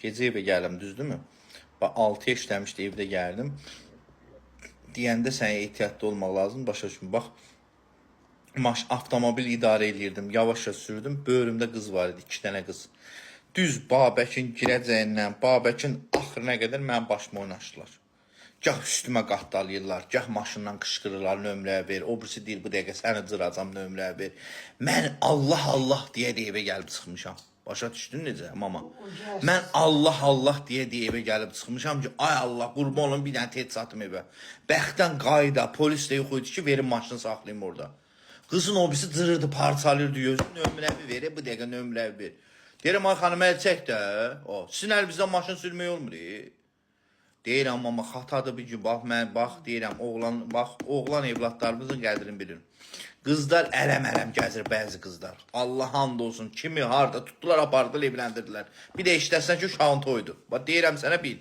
Gecə evə gəldim, düzdürmü? Bax 6 işləmişdi, evdə gəldim. Deyəndə sənə ehtiyatlı olmaq lazım. Başa düşün. Bax, avtomobil idarə edirdim, yavaşca sürdüm. Böyrümdə qız var idi, 2 dənə qız. Düz Babəkin girəcəyindən, Babəkin axırına qədər mənim başıma oynaşdılar. Gah üstümə qatdalayırlar, gah maşından qışqırırlar, nömrəyə ver. O birisi deyir, bu dəqiqə səni cıracam, nömrəyə ver. Mən Allah Allah deyə evə gəlib çıxmışam. Başa düşdün necə, mama? Mən Allah Allah deyə evə gəlib çıxmışam ki, ay Allah, qurban olun bir dənə tez çatım evə. Bəxtdən qayda, polis də yox idi ki, verin maşını saxlayayım orada. Qızın o birisi cırırdı, parçalırdı, gözüm nömrəvi ver, bu dəqiqə nömrəvi ver. Deyirəm, ay xanım, əl çək də. Sizin əlinizdən maşın sürmək olmur. Deyirəm, amma xatadır bir gün, bax, deyirəm, oğlan evlatlarımızın qədrini bilin. Qızlar ələm-ələm gəzir bəzi qızlar. Allah hamd olsun, kimi, harda tutdular, apardılar, evləndirdilər. Bir də işləsən ki, uşağın toydu. Bax, deyirəm sənə bil.